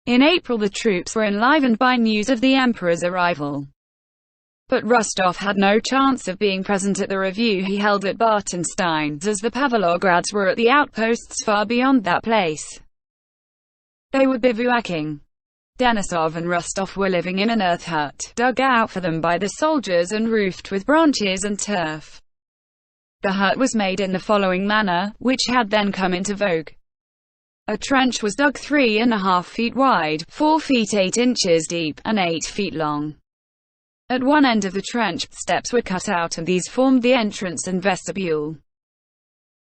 In April the troops were enlivened by news of the emperor's arrival. But Rostov had no chance of being present at the review he held at Bartenstein, as the Pavlograds were at the outposts far beyond that place. They were bivouacking. Denisov and Rostov were living in an earth hut, dug out for them by the soldiers and roofed with branches and turf. The hut was made in the following manner, which had then come into vogue. A trench was dug 3.5 feet wide, 4 feet 8 inches deep, and 8 feet long. At one end of the trench, steps were cut out and these formed the entrance and vestibule.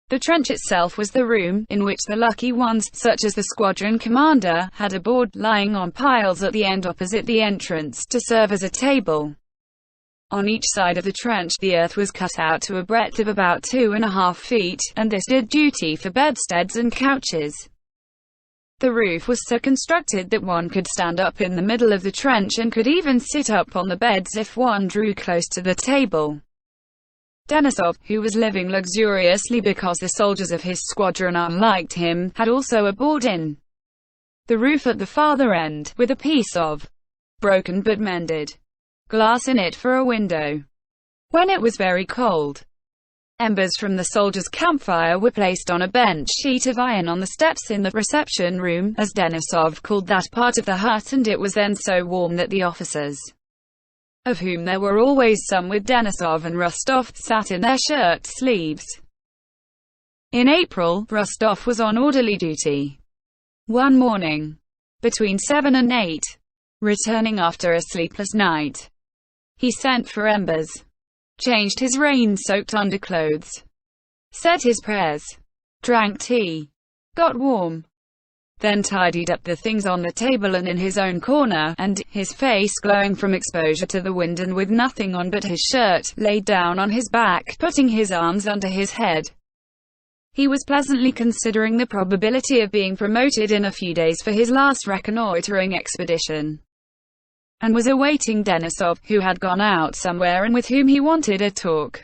The trench itself was the room, in which the lucky ones, such as the squadron commander, had a board, lying on piles at the end opposite the entrance, to serve as a table. On each side of the trench the earth was cut out to a breadth of about 2.5 feet, and this did duty for bedsteads and couches. The roof was so constructed that one could stand up in the middle of the trench and could even sit up on the beds if one drew close to the table. Denisov, who was living luxuriously because the soldiers of his squadron liked him, had also a board in the roof at the farther end, with a piece of broken but mended glass in it for a window. When it was very cold, embers from the soldiers' campfire were placed on a bent sheet of iron on the steps in the reception room, as Denisov called that part of the hut, and it was then so warm that the officers, of whom there were always some with Denisov and Rostov, sat in their shirt sleeves. In April, Rostov was on orderly duty. One morning, between 7 and 8, returning after a sleepless night, he sent for embers, changed his rain-soaked underclothes, said his prayers, drank tea, got warm, then tidied up the things on the table and in his own corner, and, his face glowing from exposure to the wind and with nothing on but his shirt, laid down on his back, putting his arms under his head. He was pleasantly considering the probability of being promoted in a few days for his last reconnoitering expedition, and was awaiting Denisov, who had gone out somewhere and with whom he wanted a talk.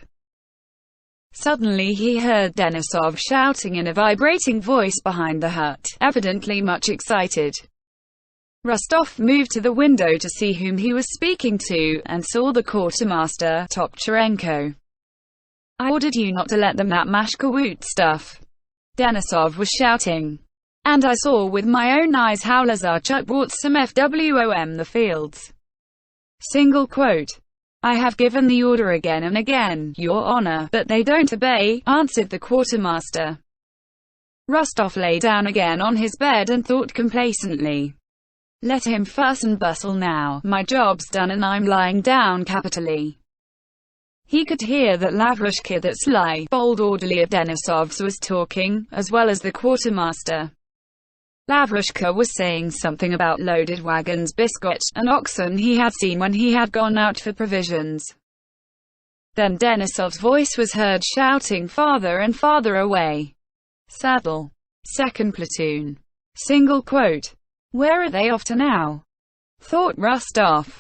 Suddenly he heard Denisov shouting in a vibrating voice behind the hut, evidently much excited. Rostov moved to the window to see whom he was speaking to, and saw the quartermaster, Topcharenko. "I ordered you not to let them that mashkawut stuff," Denisov was shouting. "And I saw with my own eyes how Lazarchuk brought some FWOM the fields. Single quote. I have given the order again and again, Your Honor, but they don't obey," answered the quartermaster. Rostov lay down again on his bed and thought complacently, "Let him fuss and bustle now, my job's done and I'm lying down capitally." He could hear that Lavrushka, that sly, bold orderly of Denisov's, was talking, as well as the quartermaster. Lavrushka was saying something about loaded wagons, biscuits, and oxen he had seen when he had gone out for provisions. Then Denisov's voice was heard shouting farther and farther away. "Saddle. Second platoon. Single quote. Where are they off to now?" thought Rostov.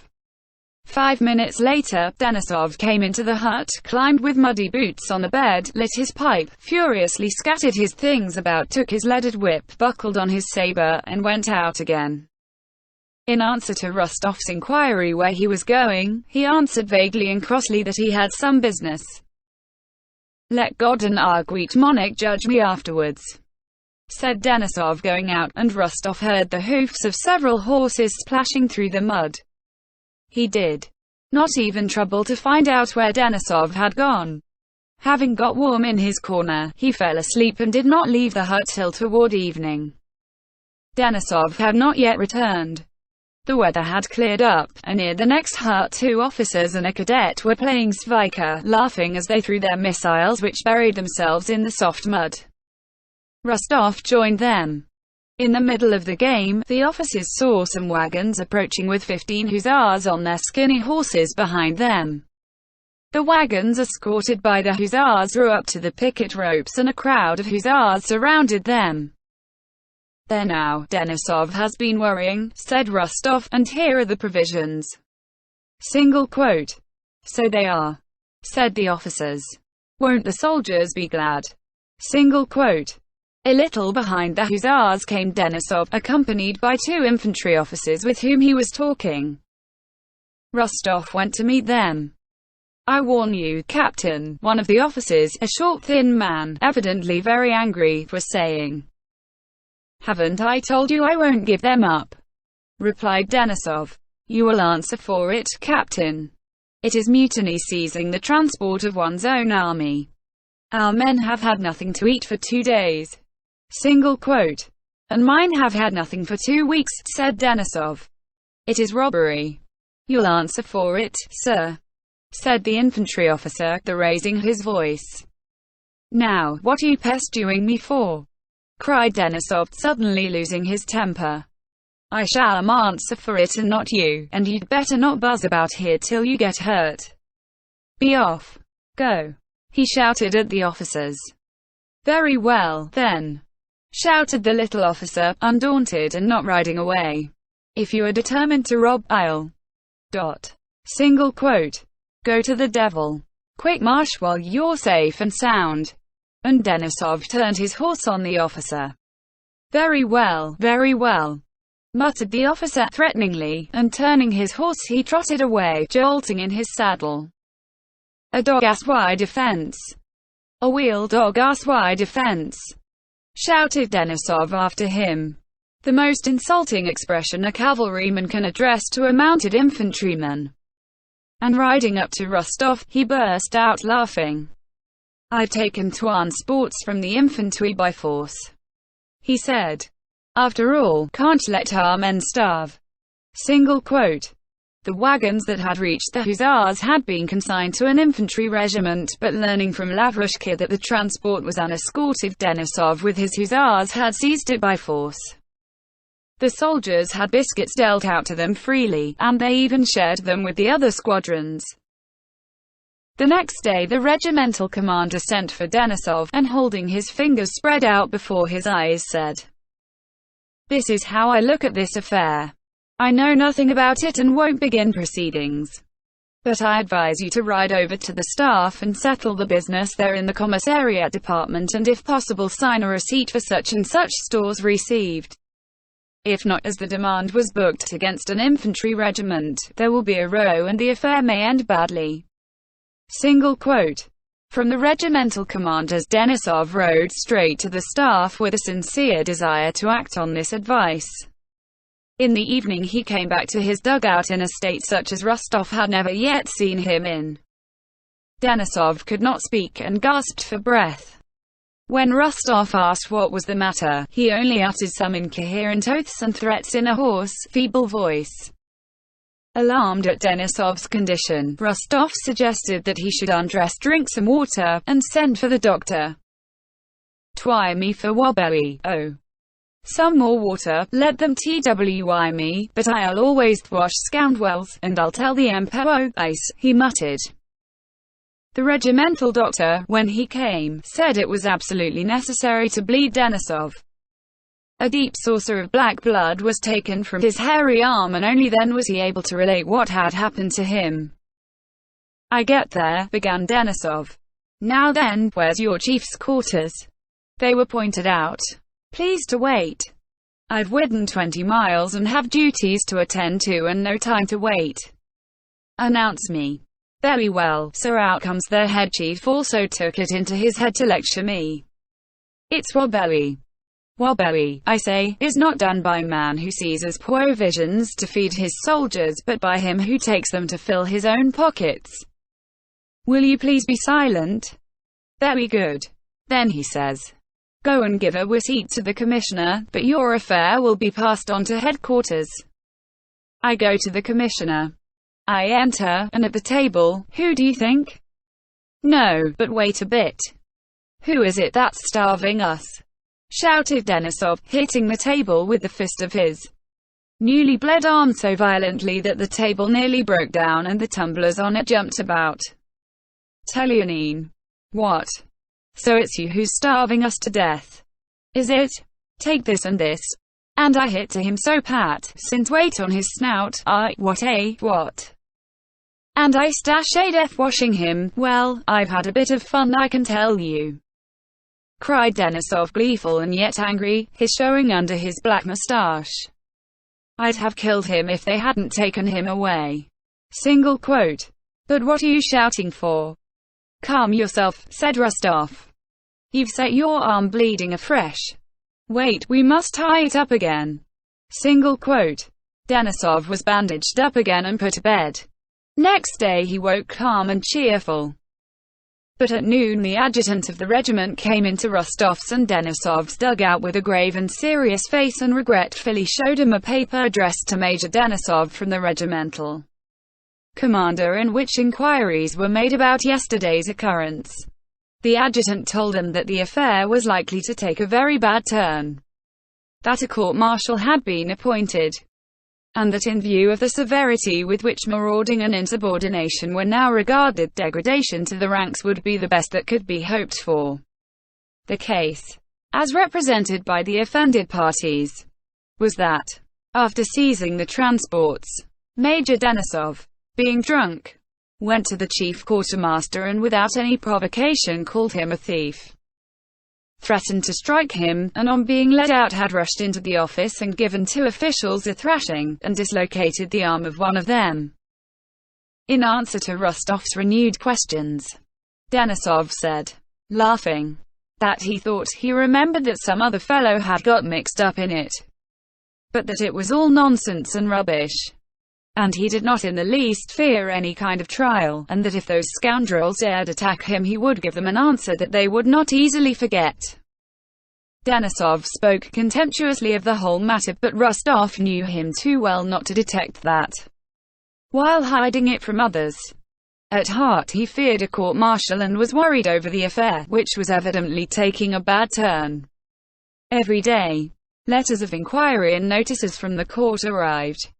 5 minutes later, Denisov came into the hut, climbed with muddy boots on the bed, lit his pipe, furiously scattered his things about, took his leaded whip, buckled on his saber, and went out again. In answer to Rostov's inquiry where he was going, he answered vaguely and crossly that he had some business. "Let God and our great monarch judge me afterwards," said Denisov, going out, and Rostov heard the hoofs of several horses splashing through the mud. He did not even trouble to find out where Denisov had gone. Having got warm in his corner, he fell asleep and did not leave the hut till toward evening. Denisov had not yet returned. The weather had cleared up, and near the next hut 2 officers and a cadet were playing svika, laughing as they threw their missiles which buried themselves in the soft mud. Rostov joined them. In the middle of the game, the officers saw some wagons approaching with 15 hussars on their skinny horses behind them. The wagons, escorted by the hussars, drew up to the picket ropes and a crowd of hussars surrounded them. "There now, Denisov has been worrying," said Rostov, "and here are the provisions." Single quote. "So they are," said the officers. "Won't the soldiers be glad?" Single quote. A little behind the hussars came Denisov, accompanied by 2 infantry officers with whom he was talking. Rostov went to meet them. "I warn you, Captain," one of the officers, a short thin man, evidently very angry, was saying. "Haven't I told you I won't give them up?" replied Denisov. "You will answer for it, Captain. It is mutiny seizing the transport of one's own army. Our men have had nothing to eat for 2 days. Single quote. And mine have had nothing for 2 weeks, said Denisov. It is robbery. You'll answer for it, sir, said the infantry officer, raising his voice. Now, what are you pestering me for? Cried Denisov, suddenly losing his temper. I shall answer for it and not you, and you'd better not buzz about here till you get hurt. Be off. Go. He shouted at the officers. Very well, then, shouted the little officer, undaunted and not riding away. If you are determined to rob, I'll... Single quote. Go to the devil. Quick march while you're safe and sound. And Denisov turned his horse on the officer. Very well, muttered the officer threateningly, and turning his horse he trotted away, jolting in his saddle. A dog-ass-wide offense. A wheel dog-ass-wide offense, shouted Denisov after him. The most insulting expression a cavalryman can address to a mounted infantryman. And riding up to Rostov, he burst out laughing. I've taken transports from the infantry by force, he said. After all, can't let our men starve. Single quote. The wagons that had reached the hussars had been consigned to an infantry regiment, but learning from Lavrushka that the transport was unescorted, Denisov with his hussars had seized it by force. The soldiers had biscuits dealt out to them freely, and they even shared them with the other squadrons. The next day the regimental commander sent for Denisov, and holding his fingers spread out before his eyes said, This is how I look at this affair. I know nothing about it and won't begin proceedings. But I advise you to ride over to the staff and settle the business there in the commissariat department, and if possible sign a receipt for such and such stores received. If not, as the demand was booked against an infantry regiment, there will be a row and the affair may end badly. Single quote. From the regimental commanders, Denisov rode straight to the staff with a sincere desire to act on this advice. In the evening he came back to his dugout in a state such as Rostov had never yet seen him in. Denisov could not speak and gasped for breath. When Rostov asked what was the matter, he only uttered some incoherent oaths and threats in a hoarse, feeble voice. Alarmed at Denisov's condition, Rostov suggested that he should undress, drink some water, and send for the doctor. Twy me for wobbery, oh. Some more water, let them twy me, but I'll always wash scoundwells, and I'll tell the Emperor, ice, he muttered. The regimental doctor, when he came, said it was absolutely necessary to bleed Denisov. A deep saucer of black blood was taken from his hairy arm, and only then was he able to relate what had happened to him. I get there, began Denisov. Now then, where's your chief's quarters? They were pointed out. Please to wait. I've ridden 20 miles and have duties to attend to and no time to wait. Announce me. Very well, sir. Out comes their head chief, also took it into his head to lecture me. It's robbery. Robbery, I say, is not done by man who seizes provisions to feed his soldiers, but by him who takes them to fill his own pockets. Will you please be silent? Very good. Then he says, go and give a receipt to the commissioner, but your affair will be passed on to headquarters. I go to the commissioner. I enter, and at the table, who do you think? No, but wait a bit. Who is it that's starving us? Shouted Denisov, hitting the table with the fist of his newly bled arm so violently that the table nearly broke down and the tumblers on it jumped about. Telyanin. What? So it's you who's starving us to death? Is it? Take this and this. And I hit to him so pat, since weight on his snout, what? And I stash a death washing him. Well, I've had a bit of fun, I can tell you. cried Denisov, gleeful and yet angry, his showing under his black moustache. "I'd have killed him if they hadn't taken him away." Single quote. "But what are you shouting for?" "Calm yourself," said Rostov. "You've set your arm bleeding afresh. Wait, we must tie it up again." Single quote. Denisov was bandaged up again and put to bed. Next day he woke calm and cheerful. But at noon the adjutant of the regiment came into Rostov's and Denisov's dugout with a grave and serious face and regretfully showed him a paper addressed to Major Denisov from the regimental commander, in which inquiries were made about yesterday's occurrence. The adjutant told him that the affair was likely to take a very bad turn, that a court-martial had been appointed, and that in view of the severity with which marauding and insubordination were now regarded, degradation to the ranks would be the best that could be hoped for. The case, as represented by the offended parties, was that, after seizing the transports, Major Denisov, being drunk, went to the chief quartermaster and without any provocation called him a thief, threatened to strike him, and on being led out had rushed into the office and given 2 officials a thrashing, and dislocated the arm of one of them. In answer to Rostov's renewed questions, Denisov said, laughing, that he thought he remembered that some other fellow had got mixed up in it, but that it was all nonsense and rubbish, and he did not in the least fear any kind of trial, and that if those scoundrels dared attack him he would give them an answer that they would not easily forget. Denisov spoke contemptuously of the whole matter, but Rostov knew him too well not to detect that, while hiding it from others, at heart he feared a court-martial and was worried over the affair, which was evidently taking a bad turn. Every day, letters of inquiry and notices from the court arrived,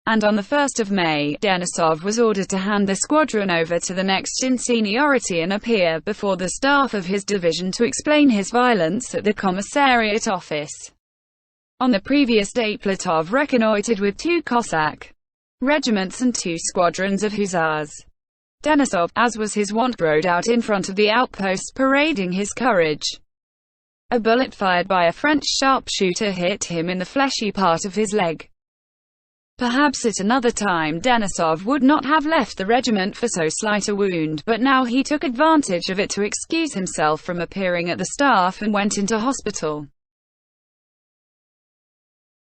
and on the 1st of May, Denisov was ordered to hand the squadron over to the next in seniority and appear before the staff of his division to explain his violence at the commissariat office. On the previous day Platov reconnoitred with 2 Cossack regiments and 2 squadrons of hussars. Denisov, as was his wont, rode out in front of the outposts parading his courage. A bullet fired by a French sharpshooter hit him in the fleshy part of his leg. Perhaps at another time Denisov would not have left the regiment for so slight a wound, but now he took advantage of it to excuse himself from appearing at the staff and went into hospital.